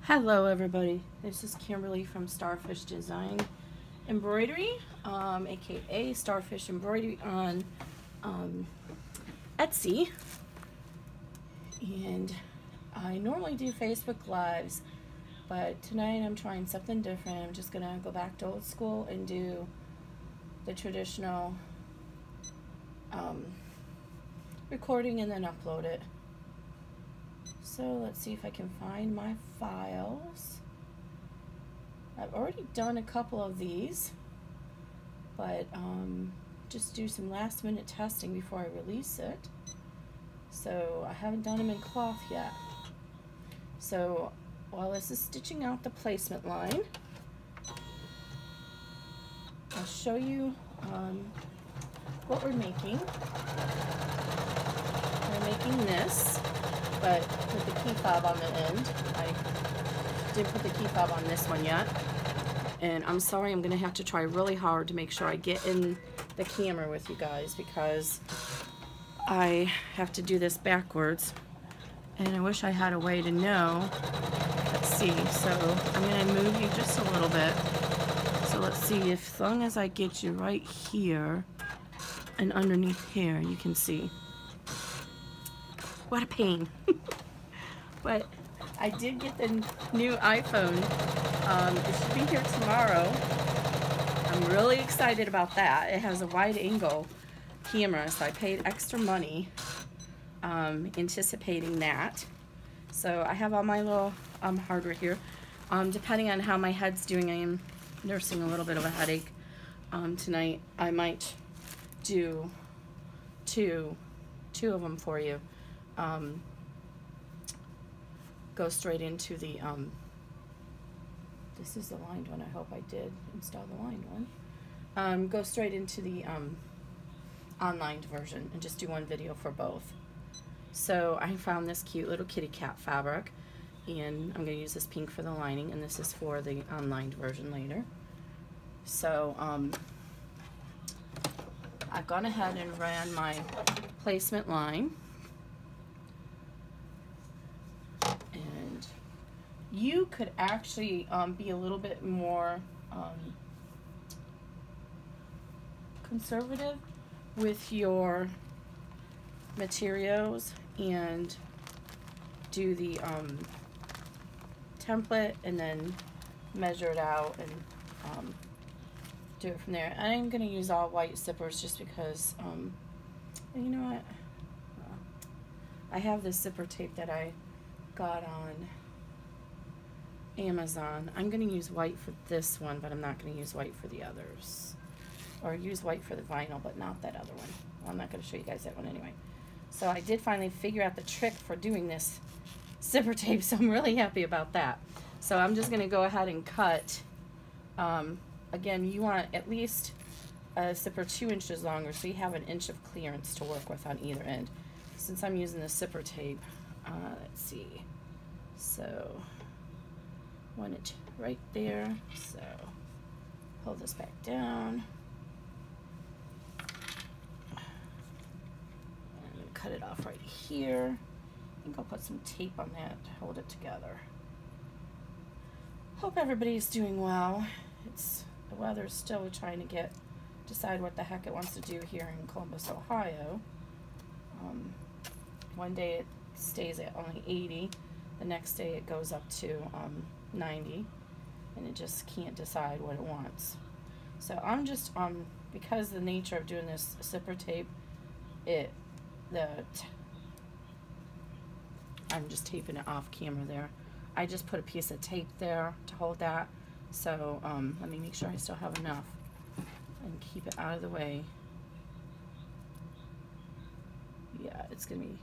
Hello everybody, this is Kimberly from Starfish Design Embroidery, aka Starfish Embroidery on Etsy. And I normally do Facebook Lives, but tonight I'm trying something different. I'm just gonna go back to old school and do the traditional recording and then upload it. So let's see if I can find my files. I've already done a couple of these, but just do some last minute testing before I release it. So I haven't done them in cloth yet. So while this is stitching out the placement line, I'll show you what we're making. We're making this, but with the key fob on the end. I didn't put the key fob on this one yet. And I'm sorry, I'm gonna have to try really hard to make sure I get in the camera with you guys because I have to do this backwards. And I wish I had a way to know. Let's see, so I'm gonna move you just a little bit. So let's see, if as long as I get you right here and underneath here, you can see. What a pain. But I did get the new iPhone. It should be here tomorrow. I'm really excited about that. It has a wide angle camera, so I paid extra money anticipating that. So I have all my little hardware here. Depending on how my head's doing, I am nursing a little bit of a headache tonight. I might do two of them for you. Go straight into the this is the lined one. I hope I did install the lined one. Go straight into the unlined version and just do one video for both. So I found this cute little kitty cat fabric, and I'm going to use this pink for the lining, and this is for the unlined version later. So I've gone ahead and ran my placement line. You could actually be a little bit more conservative with your materials and do the template and then measure it out and do it from there. I'm going to use all white zippers just because, you know what, I have this zipper tape that I got on Amazon. I'm going to use white for this one, but I'm not going to use white for the others. Or use white for the vinyl, but not that other one. Well, I'm not going to show you guys that one anyway. So I did finally figure out the trick for doing this zipper tape, so I'm really happy about that. So I'm just going to go ahead and cut. Again, you want at least a zipper 2 inches longer, so you have an inch of clearance to work with on either end. Since I'm using the zipper tape, let's see. So 1 inch right there. So pull this back down. And cut it off right here. I think I'll put some tape on that to hold it together. Hope everybody's doing well. The weather's still trying to decide what the heck it wants to do here in Columbus, Ohio. One day it stays at only 80. The next day it goes up to 90, and it just can't decide what it wants. So I'm just because the nature of doing this zipper tape, I'm just taping it off camera there. I just put a piece of tape there to hold that. So let me make sure I still have enough and keep it out of the way. Yeah, it's gonna be.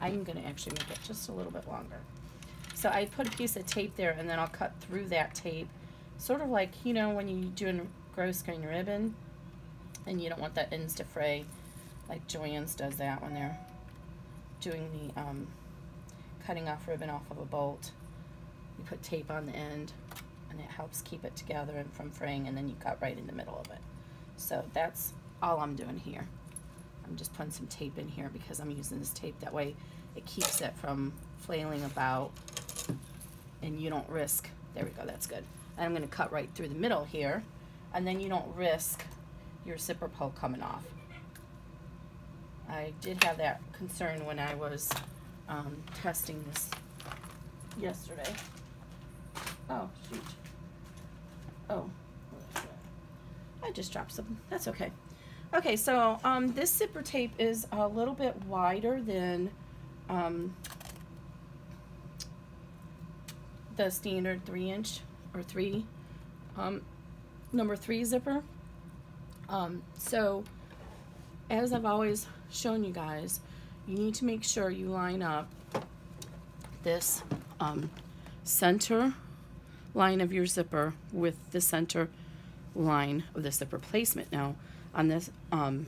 I'm gonna actually make it just a little bit longer. So I put a piece of tape there, and then I'll cut through that tape, sort of like, you know, when you're doing gross grain ribbon and you don't want the ends to fray, like Joann's does that when they're doing the cutting off ribbon off of a bolt. You put tape on the end, and it helps keep it together and from fraying, and then you cut right in the middle of it. So that's all I'm doing here. I'm just putting some tape in here because I'm using this tape. That way it keeps it from flailing about and you don't risk, there we go, that's good. And I'm going to cut right through the middle here, and then you don't risk your zipper pull coming off. I did have that concern when I was testing this yesterday. Oh, shoot. Oh, I just dropped something. That's okay. Okay, so this zipper tape is a little bit wider than the standard 3-inch or number 3 zipper. So as I've always shown you guys, you need to make sure you line up this center line of your zipper with the center line of the zipper placement. Now on this I'm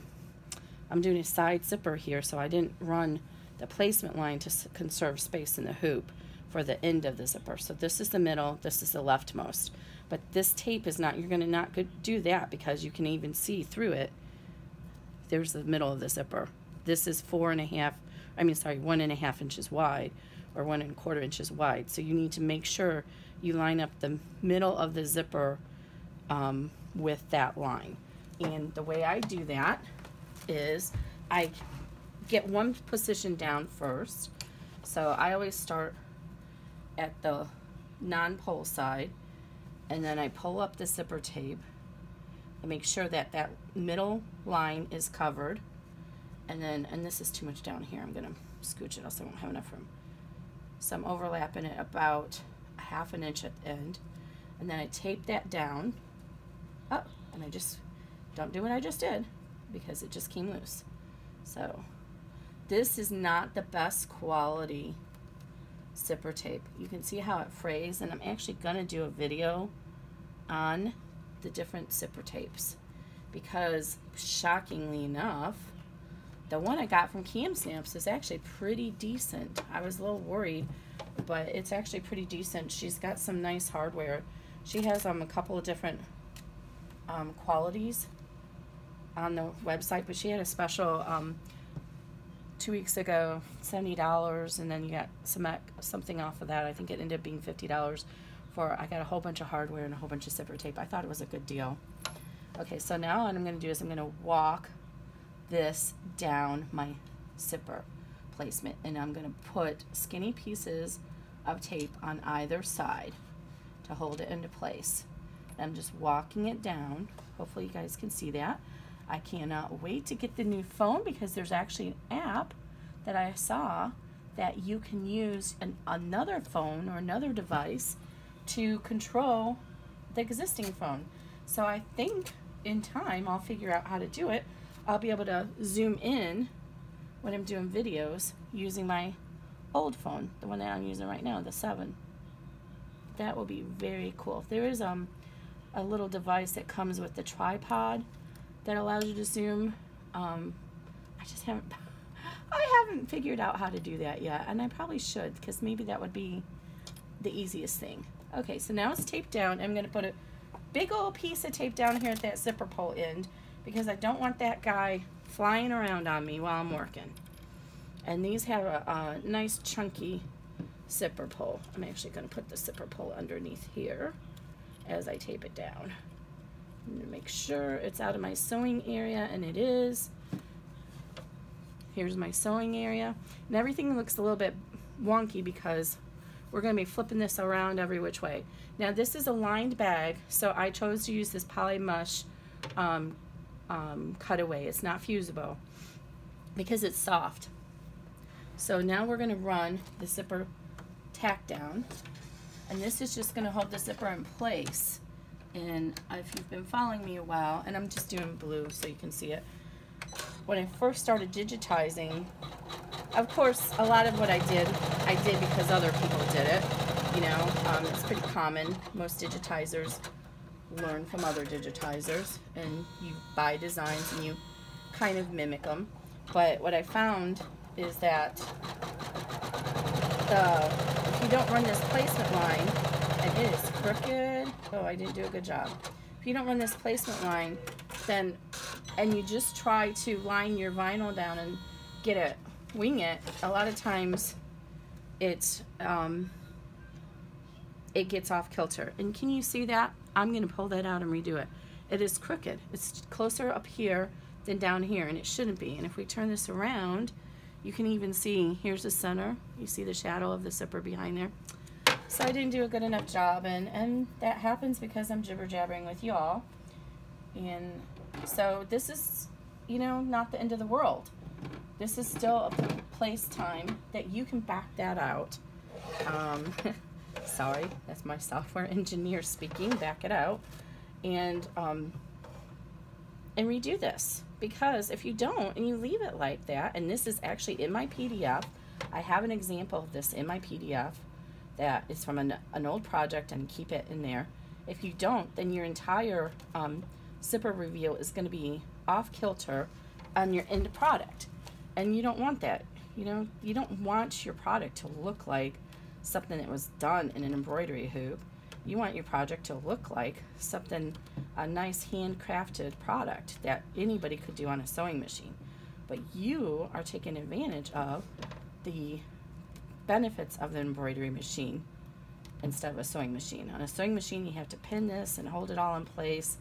doing a side zipper here, so I didn't run the placement line to conserve space in the hoop for the end of the zipper. So this is the middle, this is the leftmost. But this tape is not, you're going to not do that because you can even see through it. There's the middle of the zipper. This is 1.5 inches wide, or 1 1/4 inches wide. So you need to make sure you line up the middle of the zipper with that line. And the way I do that is I get one position down first. So I always start at the non-pull side, and then I pull up the zipper tape and make sure that that middle line is covered. And then, and this is too much down here, I'm gonna scooch it else I won't have enough room. So I'm overlapping it about 1/2 inch at the end. And then I tape that down. Oh, and I just, don't do what I just did because it just came loose. So this is not the best quality zipper tape. You can see how it frays, and I'm actually gonna do a video on the different zipper tapes because shockingly enough, the one I got from Cam Snaps is actually pretty decent. I was a little worried, but it's actually pretty decent. She's got some nice hardware. She has a couple of different qualities on the website, but she had a special 2 weeks ago, $70, and then you got something off of that. I think it ended up being $50 for, I got a whole bunch of hardware and a whole bunch of zipper tape. I thought it was a good deal. Okay, so now what I'm going to do is I'm going to walk this down my zipper placement, and I'm going to put skinny pieces of tape on either side to hold it into place. I'm just walking it down. Hopefully you guys can see that. I cannot wait to get the new phone because there's actually an app that I saw that you can use another phone or another device to control the existing phone. So I think in time I'll figure out how to do it. I'll be able to zoom in when I'm doing videos using my old phone, the one that I'm using right now, the 7. That will be very cool. There is a little device that comes with the tripod that allows you to zoom. I haven't figured out how to do that yet, and I probably should because maybe that would be the easiest thing. Okay, so now it's taped down. I'm going to put a big old piece of tape down here at that zipper pull end because I don't want that guy flying around on me while I'm working. And these have a nice chunky zipper pull. I'm actually going to put the zipper pull underneath here as I tape it down. I'm going to make sure it's out of my sewing area, and it is. Here's my sewing area. And everything looks a little bit wonky because we're going to be flipping this around every which way. Now this is a lined bag, so I chose to use this poly mush cutaway. It's not fusible because it's soft. So now we're going to run the zipper tack down, and this is just going to hold the zipper in place. And if you've been following me a while, and I'm just doing blue so you can see it, when I first started digitizing, of course a lot of what I did because other people did it. You know, it's pretty common. Most digitizers learn from other digitizers, and you buy designs and you kind of mimic them. But what I found is that if you don't run this placement line, and it is crooked, oh, I didn't do a good job. If you don't run this placement line, then, and you just try to line your vinyl down and get it, wing it, a lot of times it's it gets off kilter. And can you see that? I'm going to pull that out and redo it. It is crooked. It's closer up here than down here, and it shouldn't be. And if we turn this around, you can even see, here's the center. You see the shadow of the zipper behind there. So I didn't do a good enough job, and that happens because I'm jibber-jabbering with y'all. And so this is, you know, not the end of the world. This is still a place time that you can back that out. Sorry, that's my software engineer speaking. Back it out. And redo this, because if you don't and you leave it like that, and this is actually in my PDF, I have an example of this in my PDF that is from an old project, and keep it in there. If you don't, then your entire zipper reveal is going to be off kilter on your end product, and you don't want that. You know, you don't want your product to look like something that was done in an embroidery hoop. You want your project to look like something, a nice handcrafted product that anybody could do on a sewing machine. But you are taking advantage of the benefits of the embroidery machine instead of a sewing machine. On a sewing machine, you have to pin this and hold it all in place,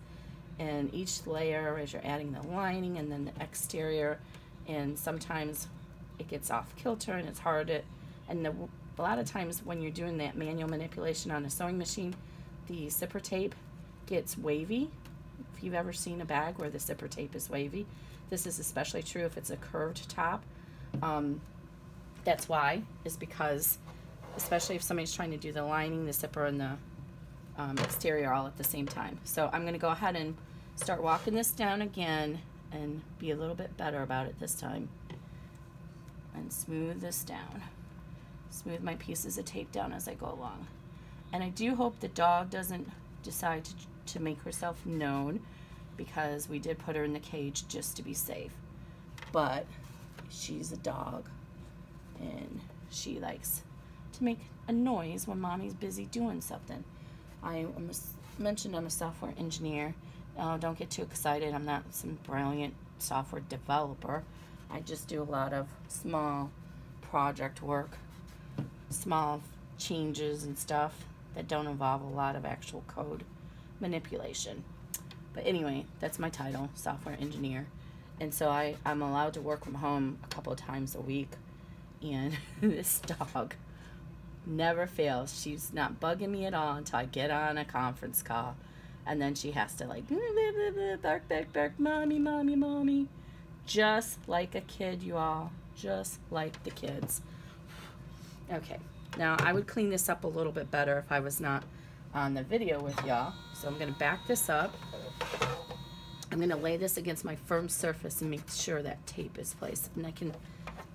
and each layer as you're adding the lining and then the exterior, and sometimes it gets off kilter and it's hard to, and a lot of times when you're doing that manual manipulation on a sewing machine, the zipper tape gets wavy. If you've ever seen a bag where the zipper tape is wavy, this is especially true if it's a curved top. That's why, is because, especially if somebody's trying to do the lining, the zipper, and the exterior all at the same time. So I'm going to go ahead and start walking this down again and be a little bit better about it this time. And smooth this down. Smooth my pieces of tape down as I go along. And I do hope the dog doesn't decide to make herself known, because we did put her in the cage just to be safe. But she's a dog, and she likes to make a noise when mommy's busy doing something. I mentioned I'm a software engineer. Don't get too excited. I'm not some brilliant software developer. I just do a lot of small project work, small changes and stuff that don't involve a lot of actual code manipulation. But anyway, that's my title, software engineer. And so I'm allowed to work from home a couple of times a week. And this dog never fails. She's not bugging me at all until I get on a conference call. And then she has to like, bark, bark, bark, mommy, mommy, mommy. Just like a kid, you all. Just like the kids. Okay, now I would clean this up a little bit better if I was not on the video with y'all. So I'm going to back this up. I'm going to lay this against my firm surface and make sure that tape is placed. And I can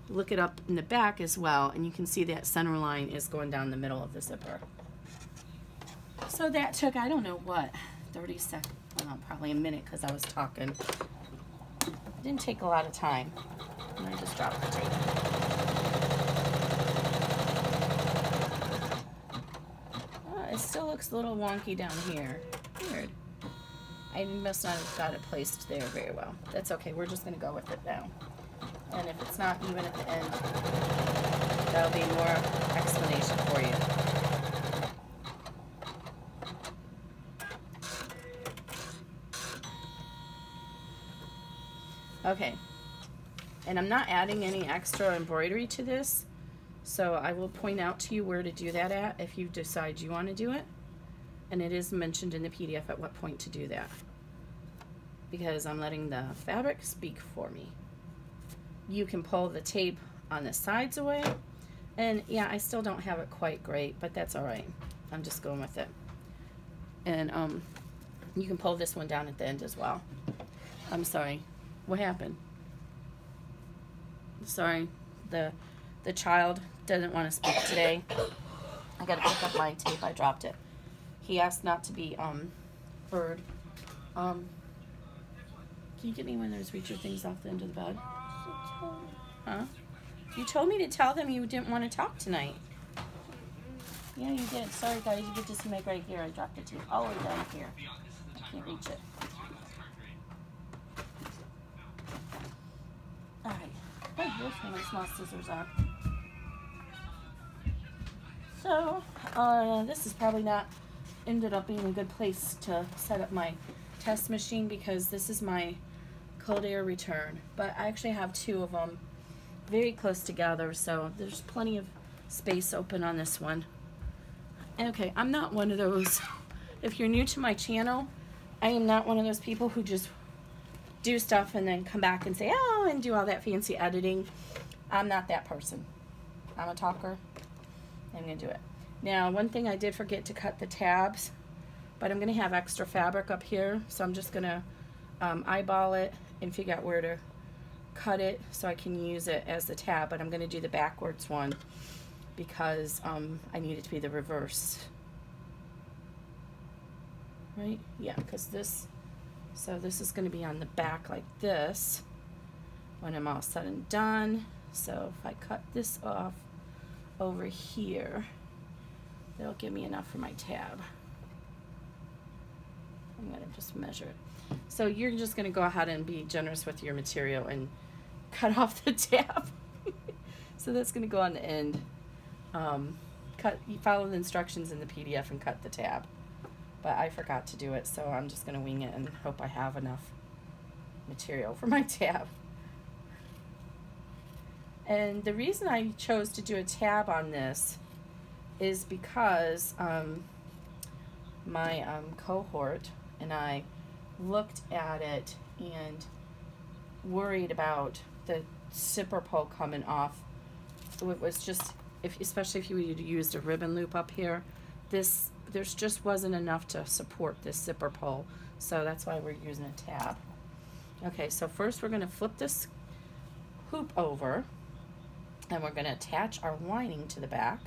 look it up in the back as well, and you can see that center line is going down the middle of the zipper. So that took, I don't know what, 30 seconds, probably a minute, because I was talking. It didn't take a lot of time. And I just dropped the tape. It still looks a little wonky down here. Weird. I must not have got it placed there very well. That's okay. We're just going to go with it now. And if it's not even at the end, that'll be more explanation for you. Okay. And I'm not adding any extra embroidery to this, so I will point out to you where to do that at if you decide you want to do it. And it is mentioned in the PDF at what point to do that, because I'm letting the fabric speak for me. You can pull the tape on the sides away, and yeah, I still don't have it quite great, but that's all right. I'm just going with it. And you can pull this one down at the end as well. I'm sorry, what happened? Sorry, the child doesn't want to speak today. I gotta pick up my tape, I dropped it. He asked not to be heard. Can you get me one of those reacher things off the end of the bed? Huh? You told me to tell them you didn't want to talk tonight. Yeah, you did. Sorry, guys. You get to see my right here. I dropped it to you all the way down here. I can't reach it. All right. Oh, here's where my small scissors are. So, this is probably not ended up being a good place to set up my test machine because this is my cold air return. But I actually have two of them very close together, so there's plenty of space open on this one. Okay, I'm not one of those, if you're new to my channel, I am not one of those people who just do stuff and then come back and say, oh, and do all that fancy editing. I'm not that person. I'm a talker. I'm going to do it. Now, one thing I did forget to cut the tabs, but I'm going to have extra fabric up here, so I'm just going to eyeball it and figure out where to cut it so I can use it as the tab, but I'm going to do the backwards one because I need it to be the reverse. Right? Yeah, because this, so this is going to be on the back like this when I'm all said and done. So if I cut this off over here, that'll give me enough for my tab. I'm going to just measure it. So you're just going to go ahead and be generous with your material and cut off the tab. So that's going to go on the end. You follow the instructions in the PDF and cut the tab. But I forgot to do it, so I'm just going to wing it and hope I have enough material for my tab. And the reason I chose to do a tab on this is because my cohort and I looked at it and worried about the zipper pull coming off. It was just, especially if you used a ribbon loop up here, there's just wasn't enough to support this zipper pull, so that's why we're using a tab. Okay, so first we're going to flip this hoop over and we're going to attach our lining to the back.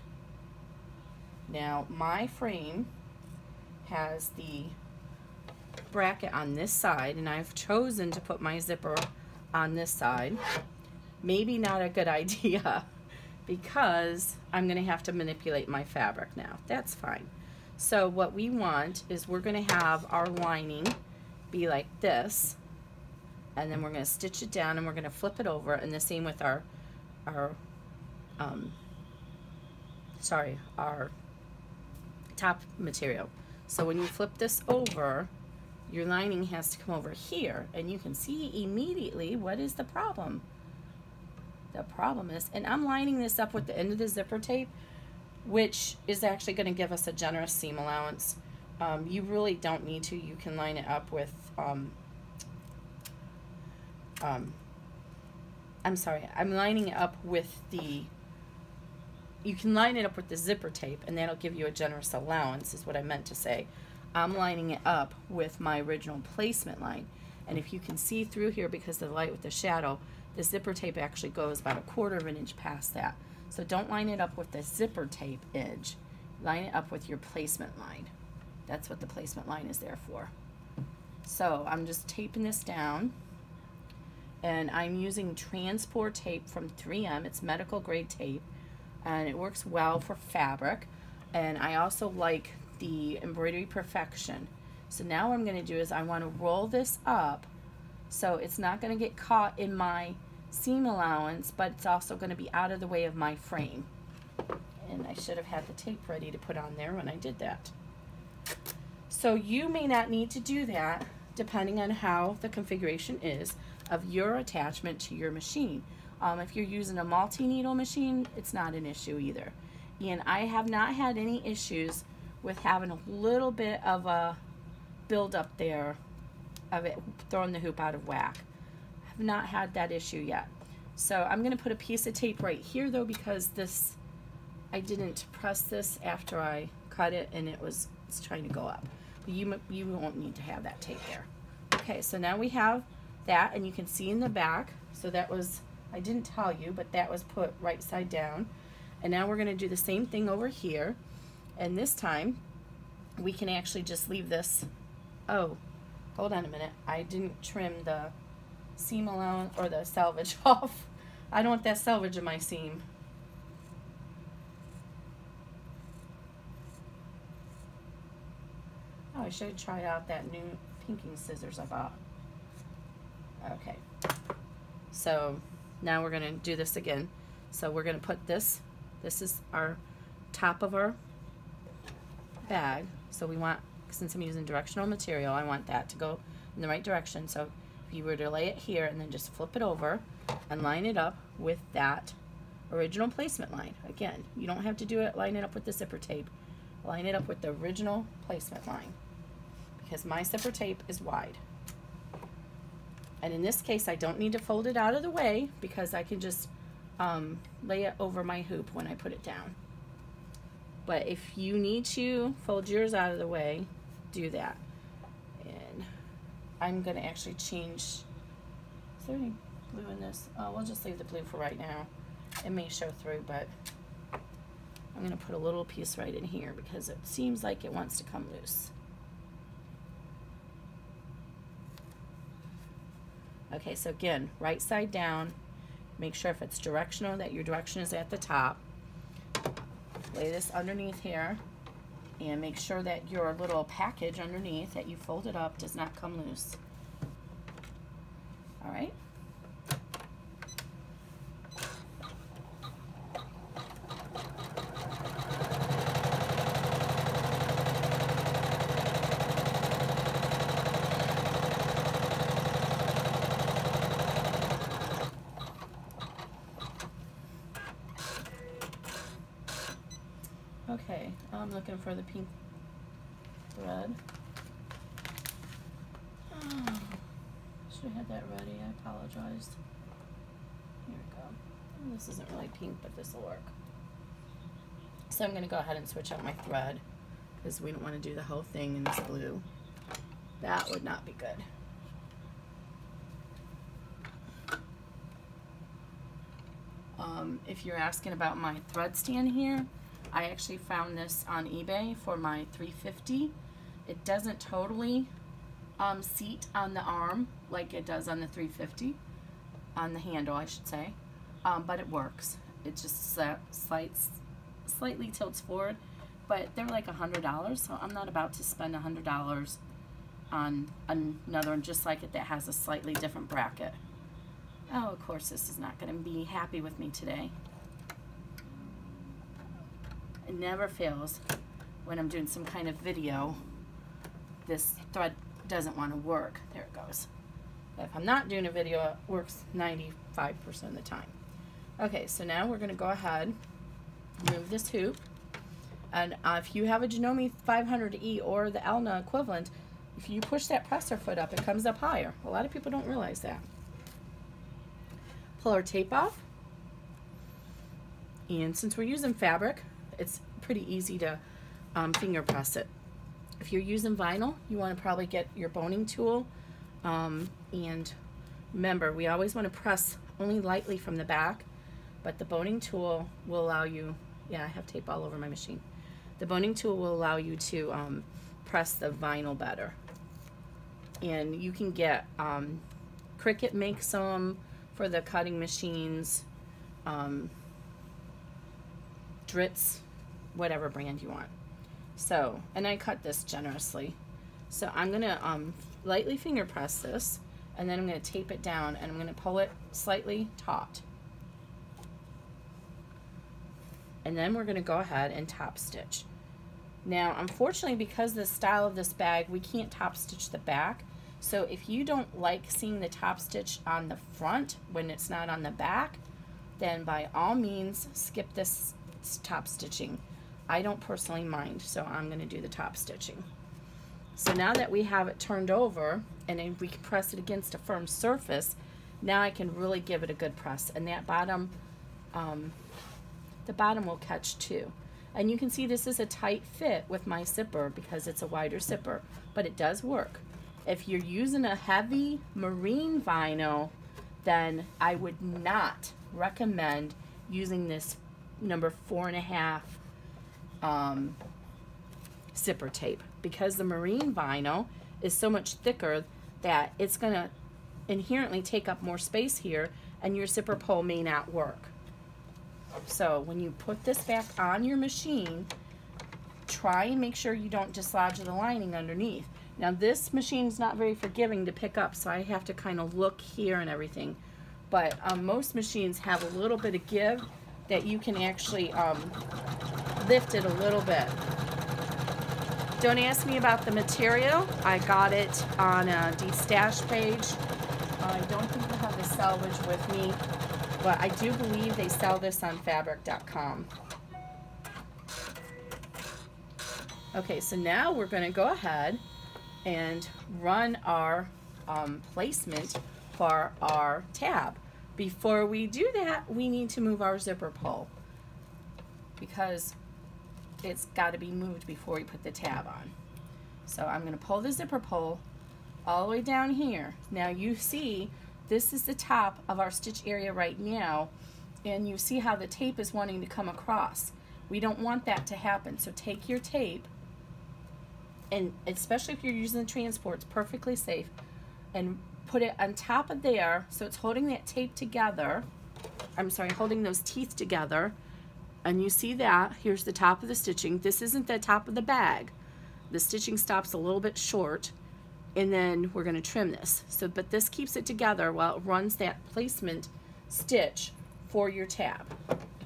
Now my frame has the bracket on this side and I've chosen to put my zipper on this side. Maybe not a good idea because I'm going to have to manipulate my fabric now. That's fine. So what we want is we're going to have our lining be like this, and then we're going to stitch it down and we're going to flip it over, and the same with our top material. So when you flip this over, your lining has to come over here, and you can see immediately what is the problem. The problem is, and I'm lining this up with the end of the zipper tape, which is actually going to give us a generous seam allowance. You really don't need to. You can line it up with, I'm sorry, I'm lining it up with the, you can line it up with the zipper tape and that'll give you a generous allowance is what I meant to say. I'm lining it up with my original placement line. And if you can see through here because of the light with the shadow, the zipper tape actually goes about 1/4 of an inch past that. So don't line it up with the zipper tape edge. Line it up with your placement line. That's what the placement line is there for. So I'm just taping this down. And I'm using transport tape from 3M. It's medical grade tape. And it works well for fabric. And I also like the Embroidery Perfection. So now what I'm going to do is I want to roll this up so it's not going to get caught in my seam allowance, but it's also going to be out of the way of my frame. And I should have had the tape ready to put on there when I did that. So you may not need to do that depending on how the configuration is of your attachment to your machine. If you're using a multi-needle machine, it's not an issue either. And I have not had any issues with having a little bit of a build up there of it throwing the hoop out of whack. I've not had that issue yet. So I'm going to put a piece of tape right here though, because this, I didn't press this after I cut it and it's trying to go up. But you won't need to have that tape there. Okay, so now we have that, and you can see in the back, so that was, I didn't tell you, but that was put right side down. And now we're going to do the same thing over here, and this time we can actually just leave this, oh, hold on a minute, I didn't trim the seam allowance or the selvage off. I don't want that selvage in my seam. Oh, I should try out that new pinking scissors I bought. Okay, so now we're going to do this again. So we're going to put this is our top of our bag. So we want, since I'm using directional material, I want that to go in the right direction. So if you were to lay it here and then just flip it over and line it up with that original placement line. Again, you don't have to do it, line it up with the zipper tape. Line it up with the original placement line, because my zipper tape is wide. And in this case, I don't need to fold it out of the way, because I can just lay it over my hoop when I put it down. But if you need to fold yours out of the way, do that. And I'm going to actually change. Is there any blue in this? Oh, we'll just leave the blue for right now. It may show through, but I'm going to put a little piece right in here because it seems like it wants to come loose. Okay, so again, right side down. Make sure if it's directional that your direction is at the top. Lay this underneath here and make sure that your little package underneath that you folded up does not come loose. All right. Okay, I'm looking for the pink thread. Oh, should have had that ready. I apologize. Here we go. Oh, this isn't really pink, but this will work. So I'm going to go ahead and switch out my thread because we don't want to do the whole thing in this blue. That would not be good. If you're asking about my thread stand here, I actually found this on eBay for my 350. It doesn't totally seat on the arm like it does on the 350, on the handle I should say, but it works. It just slightly tilts forward, but they're like $100, so I'm not about to spend $100 on another one just like it that has a slightly different bracket. Oh, of course this is not going to be happy with me today. It never fails when I'm doing some kind of video. This thread doesn't want to work. There it goes. But if I'm not doing a video, it works 95% of the time. Okay, so now we're going to go ahead, move this hoop, and if you have a Janome 500E or the Elna equivalent, if you push that presser foot up, it comes up higher. A lot of people don't realize that. Pull our tape off, and since we're using fabric, it's pretty easy to finger press it. If you're using vinyl, you want to probably get your boning tool, and remember, we always want to press only lightly from the back, but the boning tool will allow you, yeah, I have tape all over my machine. The boning tool will allow you to press the vinyl better. And you can get, Cricut makes them for the cutting machines, Dritz, whatever brand you want. So, and I cut this generously. So I'm gonna lightly finger press this, and then I'm gonna tape it down, and I'm gonna pull it slightly taut. And then we're gonna go ahead and top stitch. Now, unfortunately, because of the style of this bag, we can't top stitch the back. So if you don't like seeing the top stitch on the front when it's not on the back, then by all means skip this top stitching. I don't personally mind, so I'm going to do the top stitching. So now that we have it turned over and then we can press it against a firm surface, now I can really give it a good press, and that bottom, the bottom will catch too. And you can see this is a tight fit with my zipper because it's a wider zipper, but it does work. If you're using a heavy marine vinyl, then I would not recommend using this number 4.5 zipper tape, because the marine vinyl is so much thicker that it's going to inherently take up more space here, and your zipper pull may not work. So when you put this back on your machine, try and make sure you don't dislodge the lining underneath. Now this machine's not very forgiving to pick up, so I have to kind of look here and everything. But most machines have a little bit of give that you can actually lifted a little bit. Don't ask me about the material. I got it on a de-stash page. I don't think I have the salvage with me, but I do believe they sell this on fabric.com. Okay, so now we're going to go ahead and run our placement for our tab. Before we do that, we need to move our zipper pull because it's got to be moved before we put the tab on. So I'm going to pull the zipper pull all the way down here. Now you see this is the top of our stitch area right now, and you see how the tape is wanting to come across. We don't want that to happen, so take your tape, and especially if you're using the transport, it's perfectly safe, and put it on top of there so it's holding that tape together. I'm sorry, holding those teeth together. And you see that, here's the top of the stitching. This isn't the top of the bag. The stitching stops a little bit short, and then we're going to trim this. So, but this keeps it together while it runs that placement stitch for your tab.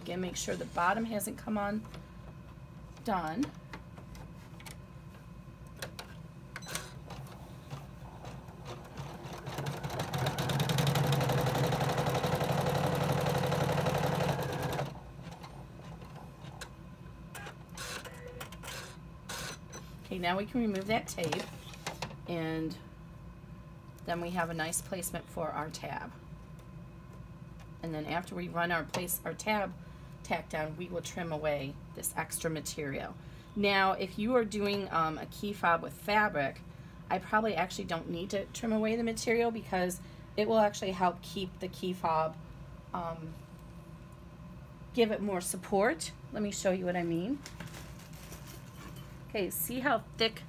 Again, make sure the bottom hasn't come on done. Okay, now we can remove that tape, and then we have a nice placement for our tab. And then after we run our tab tack down, we will trim away this extra material. Now, if you are doing a key fob with fabric, I probably actually don't need to trim away the material because it will actually help keep the key fob, give it more support. Let me show you what I mean. Okay, see how thick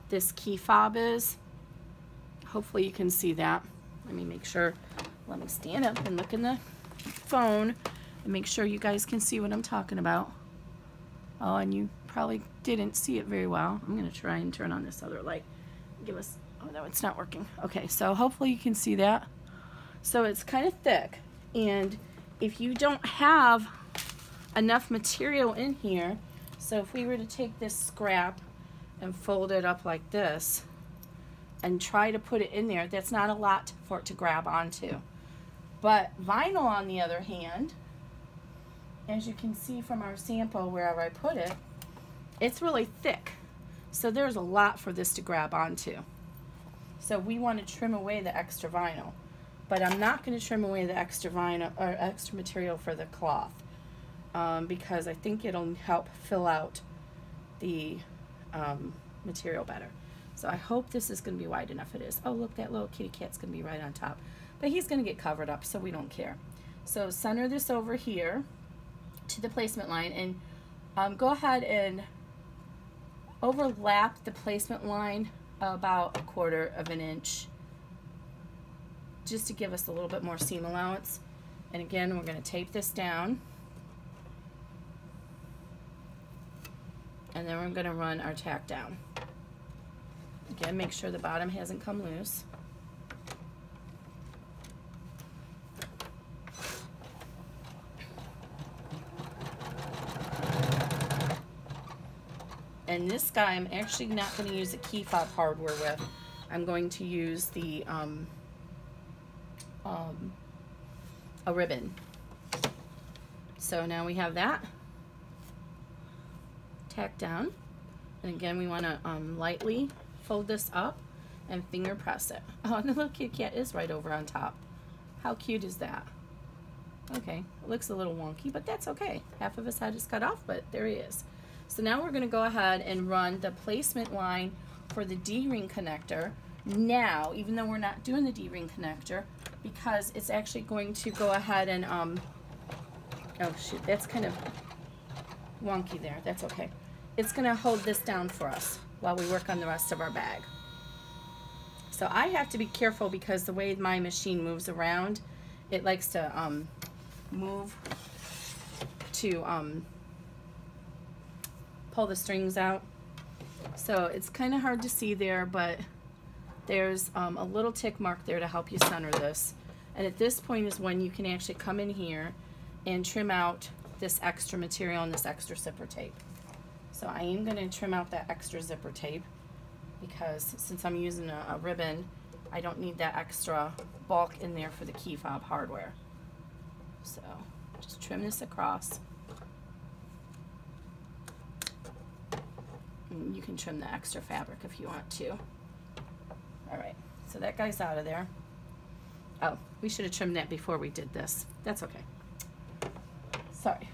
this key fob is? Hopefully you can see that. Let me make sure, let me stand up and look in the phone and make sure you guys can see what I'm talking about. Oh, and you probably didn't see it very well. I'm gonna try and turn on this other light. Give us, oh no, it's not working. Okay, so hopefully you can see that. So it's kind of thick, and if you don't have enough material in here, so if we were to take this scrap and fold it up like this and try to put it in there, that's not a lot for it to grab onto. But vinyl, on the other hand, as you can see from our sample wherever I put it, it's really thick. So there's a lot for this to grab onto. So we want to trim away the extra vinyl. But I'm not going to trim away the extra vinyl or extra material for the cloth. Because I think it'll help fill out the material better. So I hope this is going to be wide enough. It is. Oh, look, that little kitty cat's going to be right on top. But he's going to get covered up, so we don't care. So center this over here to the placement line, and go ahead and overlap the placement line about 1/4 of an inch, just to give us a little bit more seam allowance. And again, we're going to tape this down. And then we're going to run our tack down. Again, make sure the bottom hasn't come loose. And this guy, I'm actually not going to use the key fob hardware with. I'm going to use the a ribbon. So now we have that. Tack down, and again we want to lightly fold this up and finger press it. Oh, and the little kitty cat is right over on top. How cute is that? Okay, it looks a little wonky, but that's okay. Half of his head is cut off, but there he is. So now we're going to go ahead and run the placement line for the D-ring connector now, even though we're not doing the D-ring connector, because it's actually going to go ahead and oh shoot, that's kind of wonky there. That's okay. It's going to hold this down for us while we work on the rest of our bag. So I have to be careful because the way my machine moves around, it likes to move to pull the strings out. So it's kind of hard to see there, but there's a little tick mark there to help you center this. And at this point is when you can actually come in here and trim out this extra material and this extra zipper tape. So I am going to trim out that extra zipper tape because since I'm using a ribbon, I don't need that extra bulk in there for the key fob hardware. So just trim this across. And you can trim the extra fabric if you want to. All right, so that guy's out of there. Oh, we should have trimmed that before we did this. That's okay. Sorry.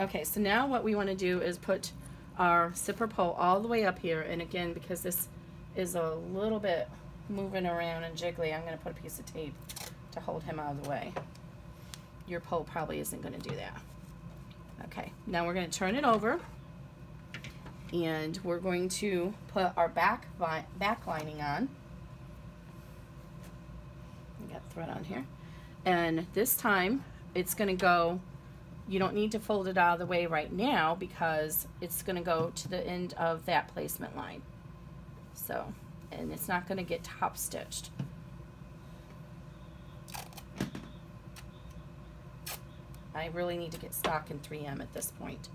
Okay, so now what we want to do is put our zipper pull all the way up here. And again, because this is a little bit moving around and jiggly, I'm going to put a piece of tape to hold him out of the way. Your pull probably isn't going to do that. Okay, now we're going to turn it over. And we're going to put our back lining on. We got thread on here. And this time it's going to go, you don't need to fold it out of the way right now because it's going to go to the end of that placement line. So, and it's not going to get top stitched. I really need to get stock in 3M at this point.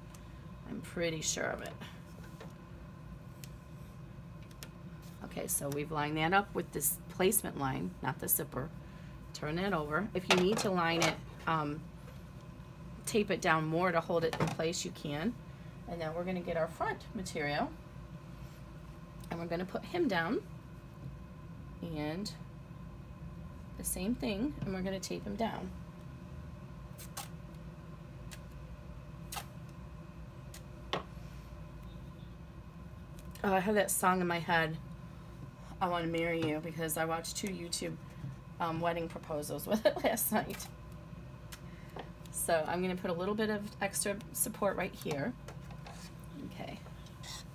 I'm pretty sure of it. Okay, so we've lined that up with this placement line, not the zipper. Turn that over. If you need to line it, tape it down more to hold it in place, you can. And now we're going to get our front material. And we're going to put him down. And the same thing, and we're going to tape him down. Oh, I have that song in my head, I Want to Marry You, because I watched 2 YouTube wedding proposals with it last night. So I'm going to put a little bit of extra support right here. Okay.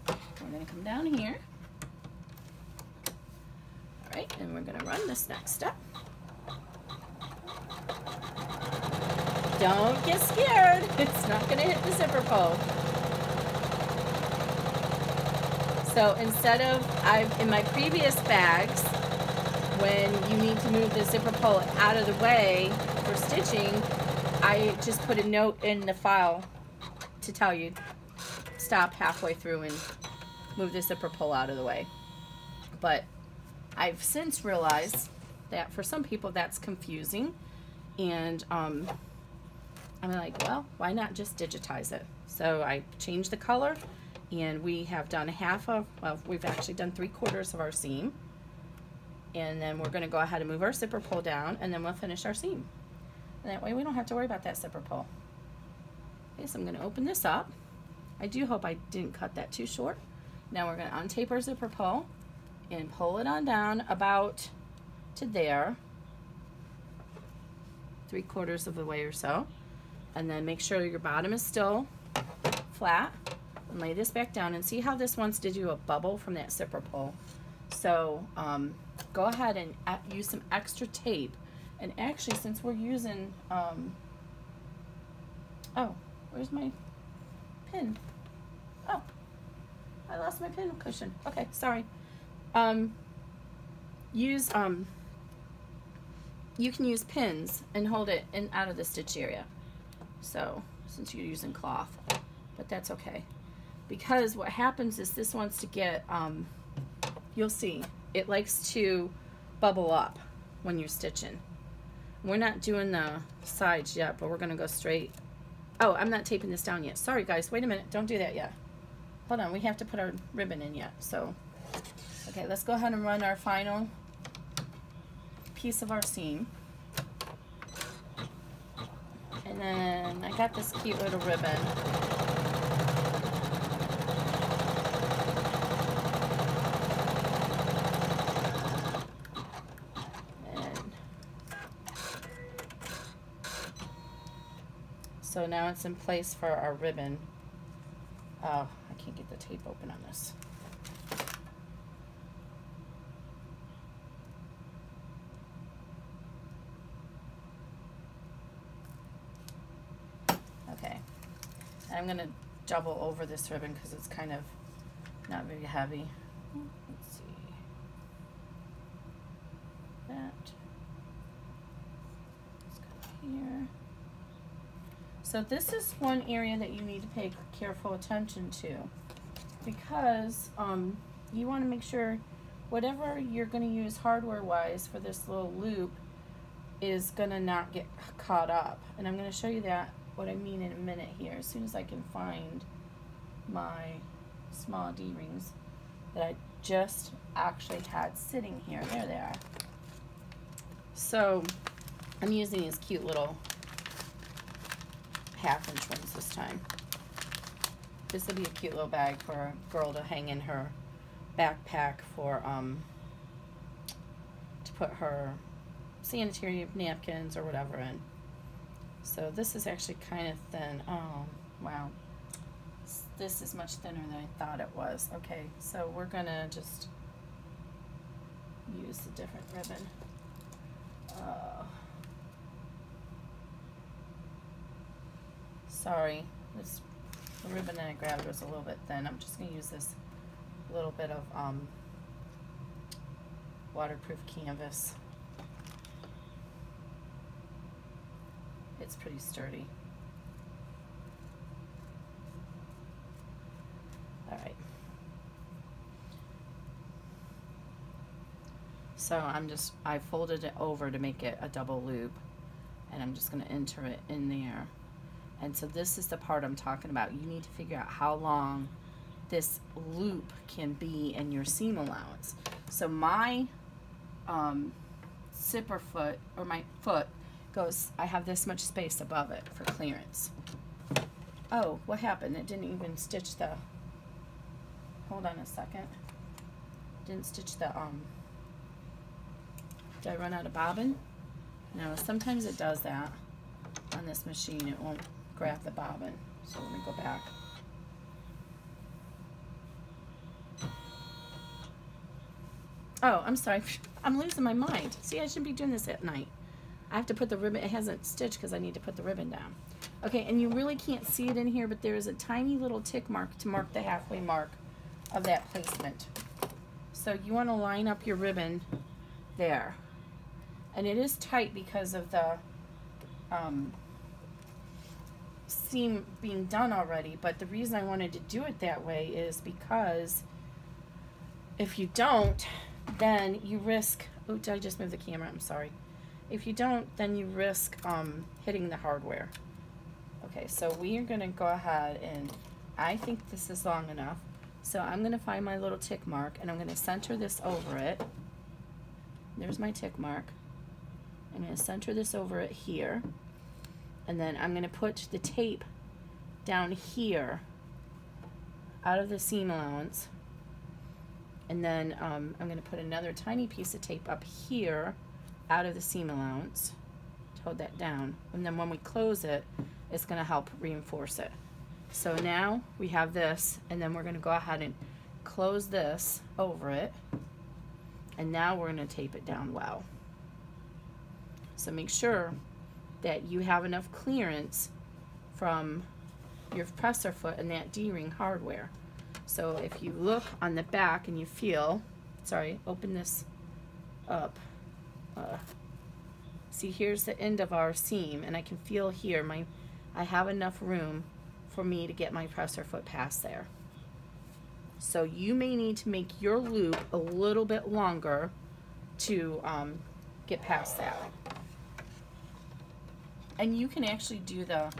We're going to come down here. All right, and we're going to run this next step. Don't get scared. It's not going to hit the zipper pull. So instead of, in my previous bags, when you need to move the zipper pull out of the way for stitching, I just put a note in the file to tell you stop halfway through and move the zipper pull out of the way. But I've since realized that for some people that's confusing, and I'm like, well, why not just digitize it? So I changed the color, and we have done half of, well, we've actually done 3/4 of our seam. And then we're going to go ahead and move our zipper pull down, and then we'll finish our seam. And that way we don't have to worry about that zipper pull. Okay, so I'm going to open this up. I do hope I didn't cut that too short. Now we're going to untape our zipper pull and pull it on down about to there, 3/4 of the way or so. And then make sure your bottom is still flat. And lay this back down, and see how this wants to do a bubble from that zipper pull. So go ahead and use some extra tape. And actually, since we're using, oh, where's my pin? Oh, I lost my pin cushion. Okay, sorry. You can use pins and hold it in out of the stitch area. So since you're using cloth, but that's okay. Because what happens is this wants to get, you'll see, it likes to bubble up when you're stitching. We're not doing the sides yet, but we're going to go straight. Oh, I'm not taping this down yet. Sorry, guys. Wait a minute. Don't do that yet. Hold on. We have to put our ribbon in yet. So, okay, let's go ahead and run our final piece of our seam. And then I got this cute little ribbon. So now it's in place for our ribbon. Oh, I can't get the tape open on this. Okay. I'm going to double over this ribbon because it's kind of not very heavy. Let's see. That. Let's go here. So this is one area that you need to pay careful attention to, because you want to make sure whatever you're going to use hardware wise for this little loop is going to not get caught up. And I'm going to show you that, what I mean, in a minute here, as soon as I can find my small D-rings that I just actually had sitting here. There they are. So I'm using these cute little 1/2-inch ones this time. This will be a cute little bag for a girl to hang in her backpack for to put her sanitary napkins or whatever in. So this is actually kind of thin. Oh wow, this is much thinner than I thought it was. Okay, so we're gonna just use a different ribbon. Sorry, the ribbon that I grabbed was a little bit thin. I'm just going to use this little bit of waterproof canvas. It's pretty sturdy. Alright. So I folded it over to make it a double loop, and I'm just going to enter it in there. And so this is the part I'm talking about. You need to figure out how long this loop can be in your seam allowance. So my zipper foot, or my foot, goes, I have this much space above it for clearance. Oh, what happened? It didn't even stitch the, hold on a second. Didn't stitch the, did I run out of bobbin? No, sometimes it does that on this machine. It won't grab the bobbin. So let me go back. Oh, I'm sorry. I'm losing my mind. See, I shouldn't be doing this at night. I have to put the ribbon, it hasn't stitched because I need to put the ribbon down. Okay, and you really can't see it in here, but there is a tiny little tick mark to mark the halfway mark of that placement. So you want to line up your ribbon there. And it is tight because of the seam being done already, but the reason I wanted to do it that way is because if you don't, then you risk, oh, did I just move the camera? I'm sorry. If you don't, then you risk hitting the hardware. Okay, so we are going to go ahead, and I think this is long enough, so I'm going to find my little tick mark, and I'm going to center this over it. There's my tick mark. I'm going to center this over it here, and then I'm going to put the tape down here out of the seam allowance, and then I'm going to put another tiny piece of tape up here out of the seam allowance to hold that down, and then when we close it, it's going to help reinforce it. So now we have this, and then we're going to go ahead and close this over it, and now we're going to tape it down well. So make sure that you have enough clearance from your presser foot and that D-ring hardware. So if you look on the back and you feel, sorry, open this up. See, here's the end of our seam, and I can feel here I have enough room for me to get my presser foot past there. So you may need to make your loop a little bit longer to get past that. And you can actually do the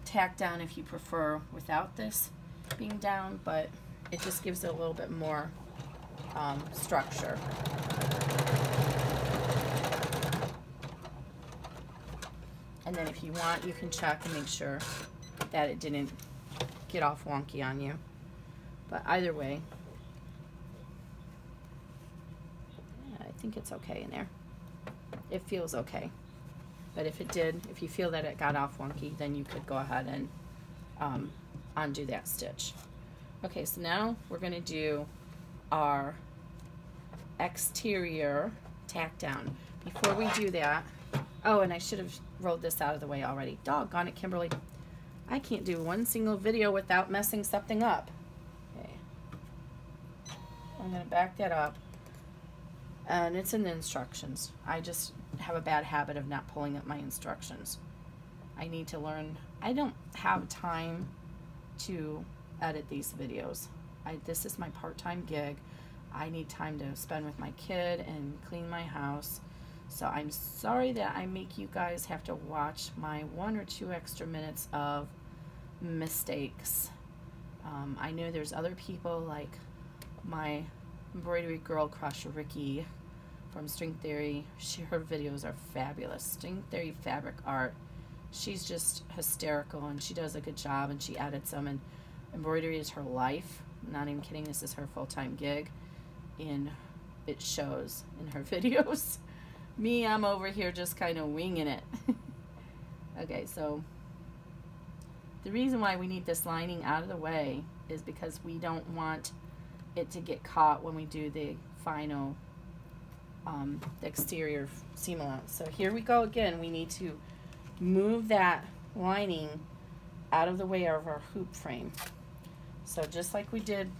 tack down if you prefer without this being down, but it just gives it a little bit more structure. And then if you want, you can check and make sure that it didn't get off wonky on you. But either way, I think it's okay in there. It feels okay. But if it did, if you feel that it got off wonky, then you could go ahead and undo that stitch. Okay, so now we're going to do our exterior tack down. Before we do that, oh, and I should have rolled this out of the way already. Doggone it, Kimberly. I can't do one single video without messing something up. Okay. I'm going to back that up. And it's in the instructions. I just have a bad habit of not pulling up my instructions. I need to learn I don't have time to edit these videos. This is my part-time gig. I need time to spend with my kid and clean my house. So I'm sorry that I make you guys have to watch my 1 or 2 extra minutes of mistakes. I know there's other people like my embroidery girl crush, Ricky from String Theory. Her videos are fabulous. String Theory fabric art. She's just hysterical and she does a good job and she edits them, and embroidery is her life. I'm not even kidding, this is her full-time gig and it shows in her videos. Me, I'm over here just kind of winging it. Okay, so the reason why we need this lining out of the way is because we don't want it to get caught when we do the final the exterior seam allowance. So here we go again. We need to move that lining out of the way of our hoop frame. So just like we did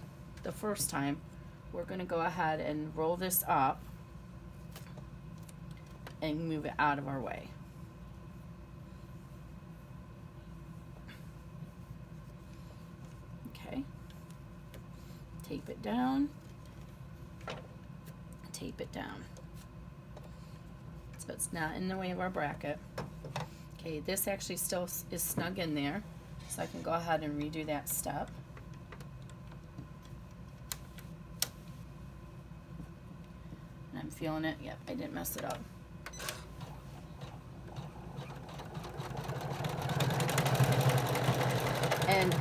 the first time, we're going to go ahead and roll this up and move it out of our way. Okay. Tape it down. Tape it down. So it's not in the way of our bracket. Okay, this actually still is snug in there, so I can go ahead and redo that step. And I'm feeling it. Yep, I didn't mess it up. And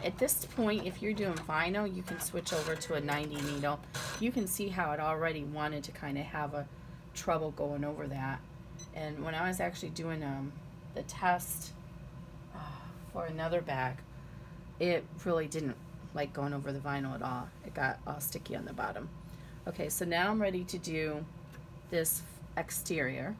at this point, if you're doing vinyl, you can switch over to a 90 needle. You can see how it already wanted to kind of have a trouble going over that. And when I was actually doing the test for another bag, it really didn't like going over the vinyl at all. It got all sticky on the bottom. Okay, so now I'm ready to do this exterior.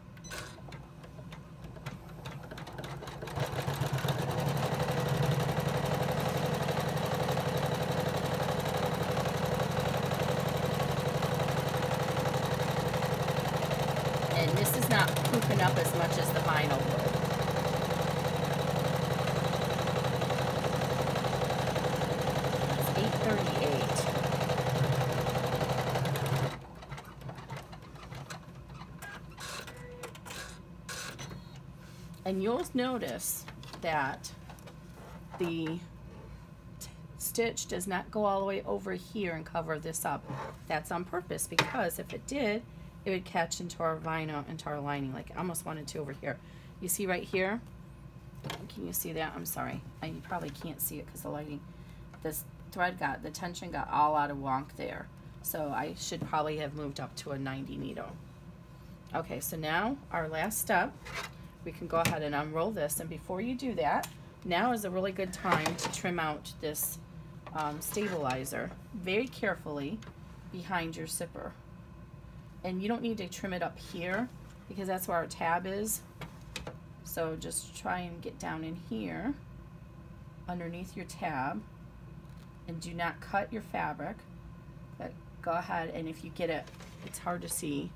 And this is not pooping up as much as the vinyl would. It's 838. And you'll notice that the stitch does not go all the way over here and cover this up. That's on purpose, because if it did, it would catch into our vinyl, into our lining, like I almost wanted to over here. You see right here? Can you see that? I'm sorry. You probably can't see it because the lighting. This thread the tension got all out of wonk there. So I should probably have moved up to a 90 needle. Okay, so now our last step, we can go ahead and unroll this. And before you do that, now is a really good time to trim out this stabilizer very carefully behind your zipper. And you don't need to trim it up here because that's where our tab is. So just try and get down in here underneath your tab, and do not cut your fabric, but go ahead, and if you get it, it's hard to see,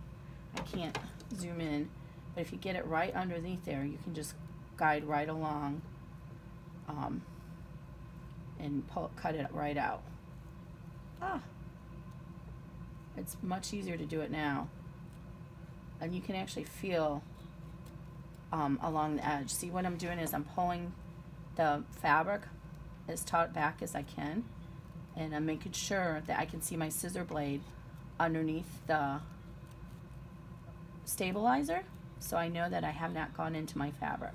I can't zoom in, but if you get it right underneath there, you can just guide right along and cut it right out. It's much easier to do it now, and you can actually feel along the edge. See, what I'm doing is I'm pulling the fabric as taut back as I can, and I'm making sure that I can see my scissor blade underneath the stabilizer, so I know that I have not gone into my fabric.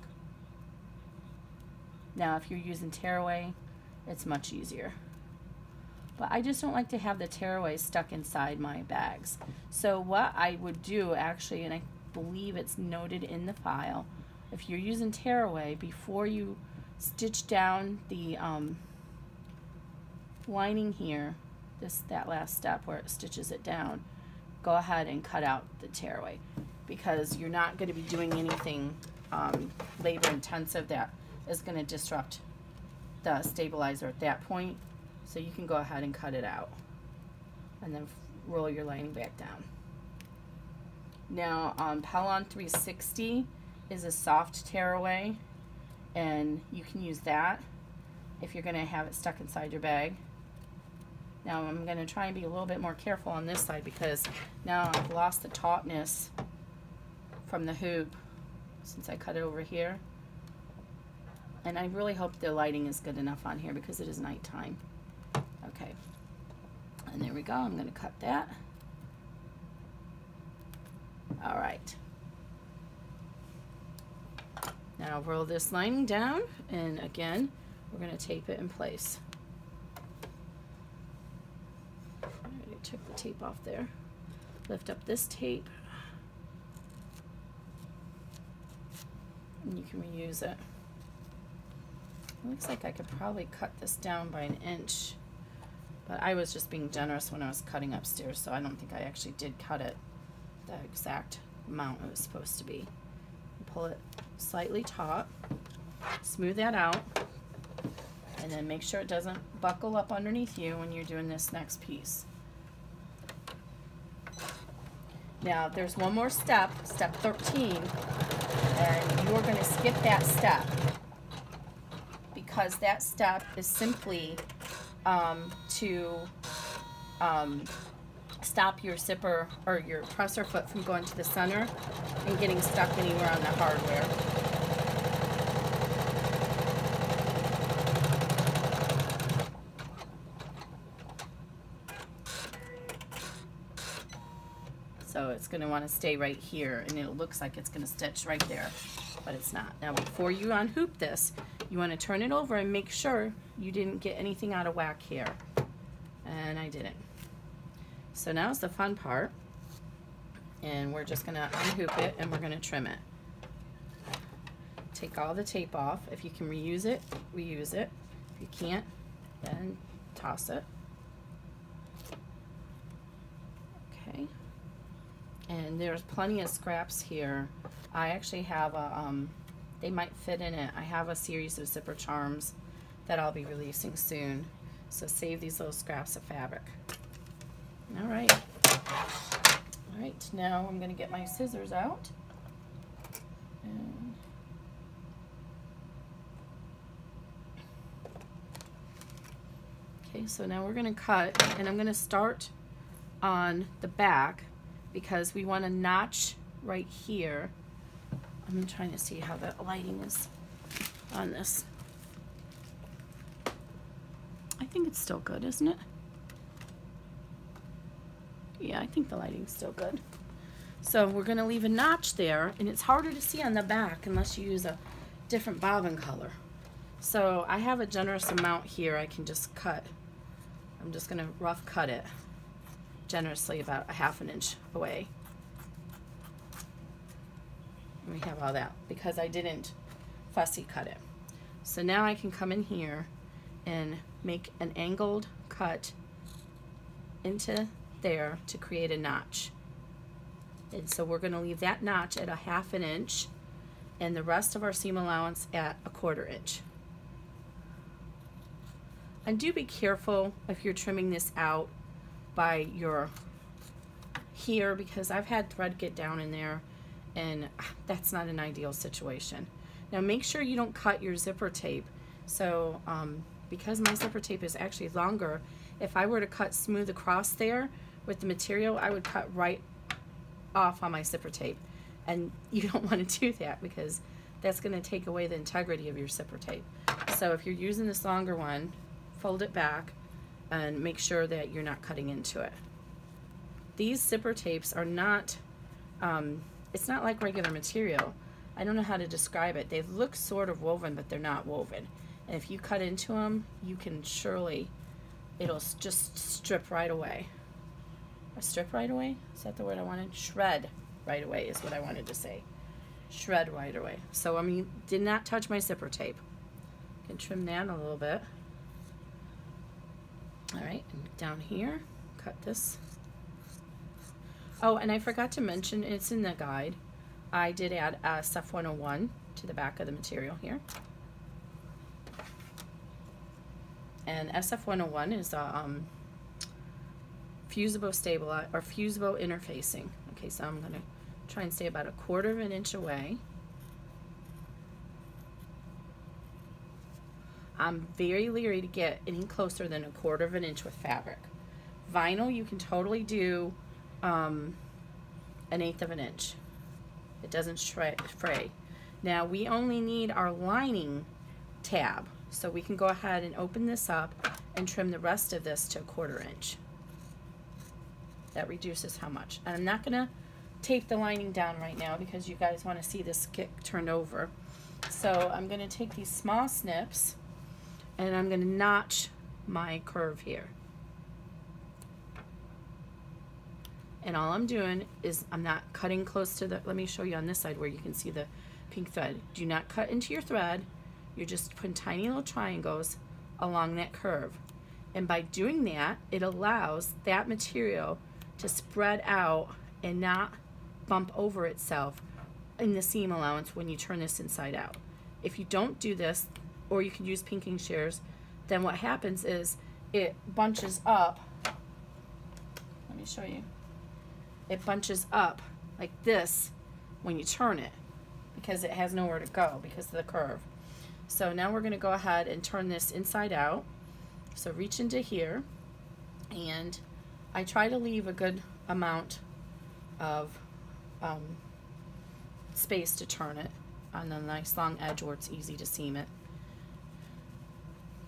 Now if you're using tearaway, it's much easier. But I just don't like to have the tearaway stuck inside my bags. So what I would do actually, and I believe it's noted in the file, if you're using tearaway, before you stitch down the lining here, that last step where it stitches it down, go ahead and cut out the tearaway, because you're not going to be doing anything labor intensive that is going to disrupt the stabilizer at that point. So you can go ahead and cut it out and then roll your lining back down. Now Pelon 360 is a soft tearaway, and you can use that if you're going to have it stuck inside your bag. Now I'm going to try and be a little bit more careful on this side because now I've lost the tautness from the hoop since I cut it over here. And I really hope the lighting is good enough on here because it is nighttime. Okay, and there we go. I'm going to cut that. All right. Now roll this lining down, and again, we're going to tape it in place. I already took the tape off there. Lift up this tape, and you can reuse it. It looks like I could probably cut this down by 1 inch, but I was just being generous when I was cutting upstairs, so I don't think I actually did cut it the exact amount it was supposed to be. Pull it slightly taut, smooth that out, and then make sure it doesn't buckle up underneath you when you're doing this next piece. Now there's one more step, step 13, and you're going to skip that step because that step is simply to stop your zipper or your presser foot from going to the center and getting stuck anywhere on the hardware. So it's going to want to stay right here, and it looks like it's going to stitch right there, but it's not. Now before you unhoop this, you want to turn it over and make sure you didn't get anything out of whack here. And I didn't. So now's the fun part, and we're just going to unhoop it and we're going to trim it. Take all the tape off. If you can reuse it, reuse it. If you can't, then toss it. Okay. And there's plenty of scraps here. I actually have a, they might fit in it. I have a series of zipper charms that I'll be releasing soon. So save these little scraps of fabric. All right. All right, now I'm going to get my scissors out. And okay, so now we're going to cut, and I'm going to start on the back because we want a notch right here. I'm trying to see how the lighting is on this. I think it's still good, isn't it? Yeah, I think the lighting's still good. So we're going to leave a notch there, and it's harder to see on the back unless you use a different bobbin color. So I have a generous amount here I can just cut. I'm just going to rough cut it generously about 1/2 inch away. And we have all that because I didn't fussy cut it. So now I can come in here and make an angled cut into there to create a notch. And so we're going to leave that notch at 1/2 inch and the rest of our seam allowance at 1/4 inch. And do be careful if you're trimming this out by your here, because I've had thread get down in there and that's not an ideal situation. Now make sure you don't cut your zipper tape. So because my zipper tape is actually longer, if I were to cut smooth across there with the material, I would cut right off on my zipper tape, and you don't want to do that because that's going to take away the integrity of your zipper tape. So if you're using this longer one, fold it back and make sure that you're not cutting into it. These zipper tapes are not, it's not like regular material. I don't know how to describe it. They look sort of woven, but they're not woven. And if you cut into them, you can surely, it'll just strip right away. A strip right away? Is that the word I wanted? Shred right away is what I wanted to say. Shred right away. So I mean, did not touch my zipper tape. Can trim that a little bit. All right, and down here, cut this. Oh, and I forgot to mention, it's in the guide, I did add SF 101 to the back of the material here. And SF 101 is fusible stabilize or fusible interfacing. Okay, so I'm going to try and stay about 1/4 inch away. I'm very leery to get any closer than 1/4 of an inch with fabric. Vinyl, you can totally do 1/8 of an inch. It doesn't fray. Now we only need our lining tab, so we can go ahead and open this up and trim the rest of this to 1/4 inch. That reduces how much. And I'm not gonna tape the lining down right now because you guys want to see this get turned over. So I'm gonna take these small snips and I'm gonna notch my curve here. And all I'm doing is I'm not cutting close to the, let me show you on this side where you can see the pink thread. Do not cut into your thread. You're just putting tiny little triangles along that curve. And by doing that, it allows that material to spread out and not bump over itself in the seam allowance when you turn this inside out. If you don't do this, or you can use pinking shears, then what happens is it bunches up. Let me show you. It bunches up like this when you turn it because it has nowhere to go because of the curve. So now we're going to go ahead and turn this inside out. So reach into here, and I try to leave a good amount of space to turn it on a nice long edge where it's easy to seam it.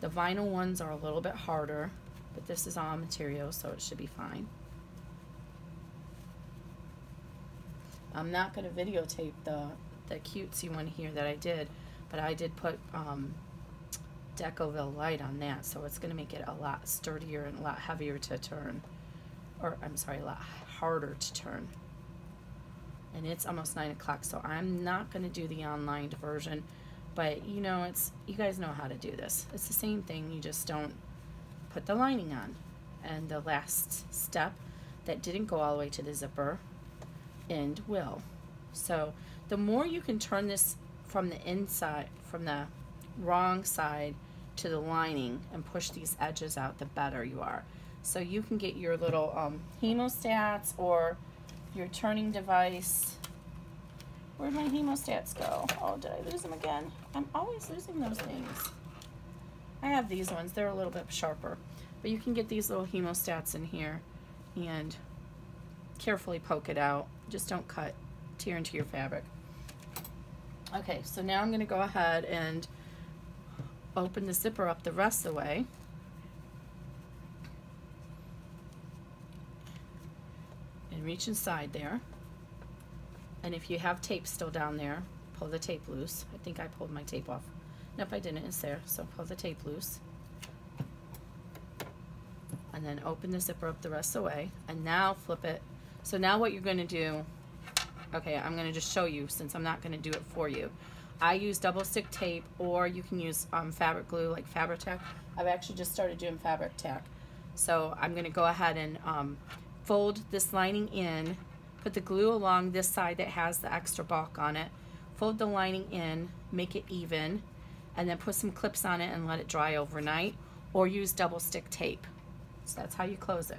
The vinyl ones are a little bit harder, but this is all material, so it should be fine. I'm not going to videotape the cutesy one here that I did, but I did put Decoville light on that, so it's going to make it a lot sturdier and a lot heavier to turn, or I'm sorry, a lot harder to turn. And it's almost 9 o'clock, so I'm not going to do the unlined version, but you know, it's, you guys know how to do this. It's the same thing, you just don't put the lining on. And the last step that didn't go all the way to the zipper end will. So the more you can turn this from the inside, from the wrong side to the lining and push these edges out, the better you are. So you can get your little hemostats or your turning device. Where'd my hemostats go? Oh, did I lose them again? I'm always losing those things. I have these ones, they're a little bit sharper, but you can get these little hemostats in here and carefully poke it out. Just don't cut, tear into your fabric. Okay, so now I'm going to go ahead and open the zipper up the rest of the way. And reach inside there. And if you have tape still down there, pull the tape loose. I think I pulled my tape off. Nope, I didn't. It's there. So pull the tape loose. And then open the zipper up the rest of the way. And now flip it. So now what you're going to do, okay, I'm going to just show you since I'm not going to do it for you. I use double stick tape, or you can use fabric glue like Fabric Tack. I've actually just started doing Fabric Tack. So I'm going to go ahead and fold this lining in, put the glue along this side that has the extra bulk on it, fold the lining in, make it even, and then put some clips on it and let it dry overnight, or use double stick tape. So that's how you close it.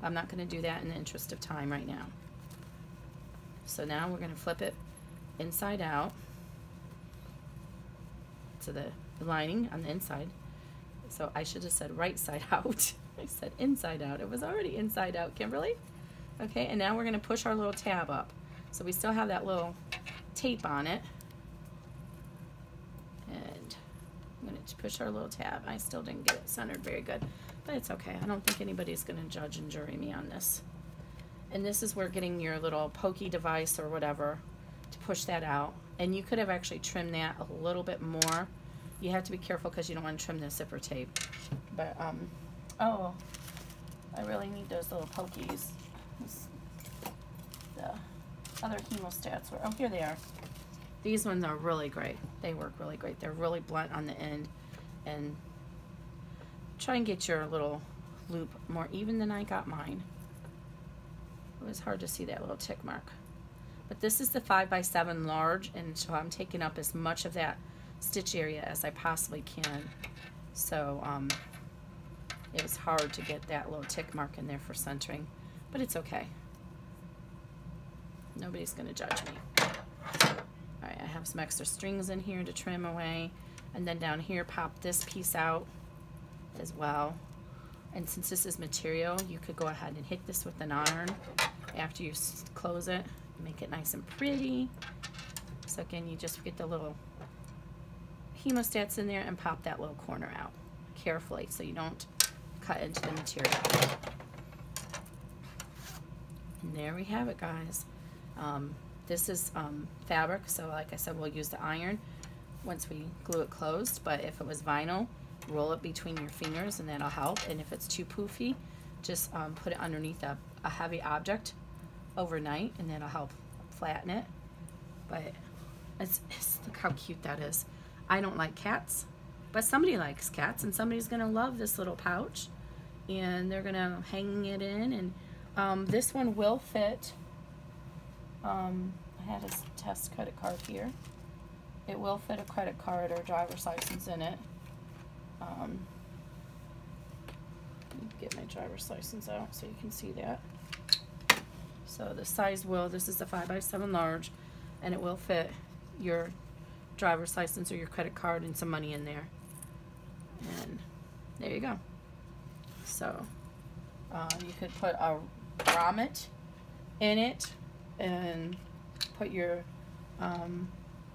I'm not going to do that in the interest of time right now. So now we're going to flip it inside out to the lining on the inside. So I should have said right side out. I said inside out. It was already inside out, Kimberly. Okay, and now we're going to push our little tab up. So we still have that little tape on it. And I'm going to push our little tab. I still didn't get it centered very good, but it's okay. I don't think anybody's going to judge and jury me on this. And this is where getting your little pokey device or whatever to push that out. And you could have actually trimmed that a little bit more. You have to be careful because you don't want to trim the zipper tape. But, oh, I really need those little pokies. The other hemostats were, oh, here they are. These ones are really great. They work really great. They're really blunt on the end. And try and get your little loop more even than I got mine. It was hard to see that little tick mark. But this is the 5x7 large, and so I'm taking up as much of that stitch area as I possibly can. So it was hard to get that little tick mark in there for centering, but it's okay. Nobody's going to judge me. Alright, I have some extra strings in here to trim away. And then down here, pop this piece out as well. And since this is material, you could go ahead and hit this with an iron after you close it. Make it nice and pretty. So again, you just get the little hemostats in there and pop that little corner out carefully so you don't cut into the material. And there we have it, guys. This is fabric, so like I said, we'll use the iron once we glue it closed. But if it was vinyl, roll it between your fingers and that'll help. And if it's too poofy, just put it underneath a heavy object overnight and that'll help flatten it. But look how cute that is. I don't like cats, but somebody likes cats, and somebody's gonna love this little pouch, and they're gonna hang it in. And this one will fit. I had a test credit card here. It will fit a credit card or driver's license in it. Let me get my driver's license out so you can see that. So the size this is a 5x7 large, and it will fit your driver's license or your credit card and some money in there. And there you go. So you could put a grommet in it and put your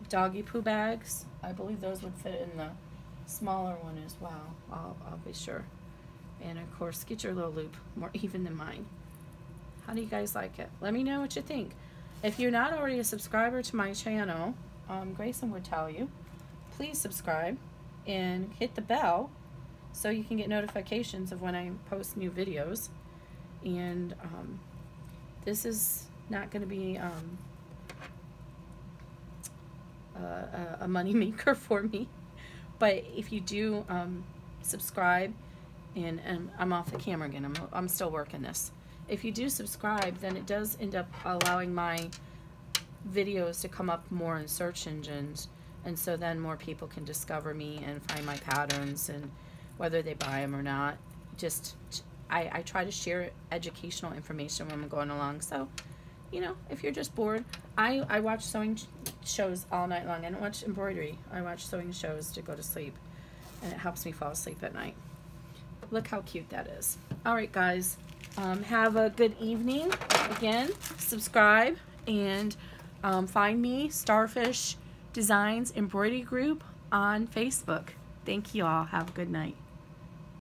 doggy poo bags. I believe those would fit in the smaller one as well. I'll be sure. And of course, get your little loop more even than mine. How do you guys like it? Let me know what you think. If you're not already a subscriber to my channel, Grayson would tell you, please subscribe and hit the bell so you can get notifications of when I post new videos. And this is not going to be a money maker for me, but if you do subscribe, and I'm off the camera again, I'm still working this. If you do subscribe, then it does end up allowing my videos to come up more in search engines, and so then more people can discover me and find my patterns, and whether they buy them or not, just I try to share educational information when I'm going along. So, you know, if you're just bored, I watch sewing shows all night long. I don't watch embroidery. I watch sewing shows to go to sleep, and it helps me fall asleep at night. Look how cute that is. All right, guys, have a good evening. Again, subscribe and find me, Starfish Designs Embroidery Group, on Facebook. Thank you all. Have a good night.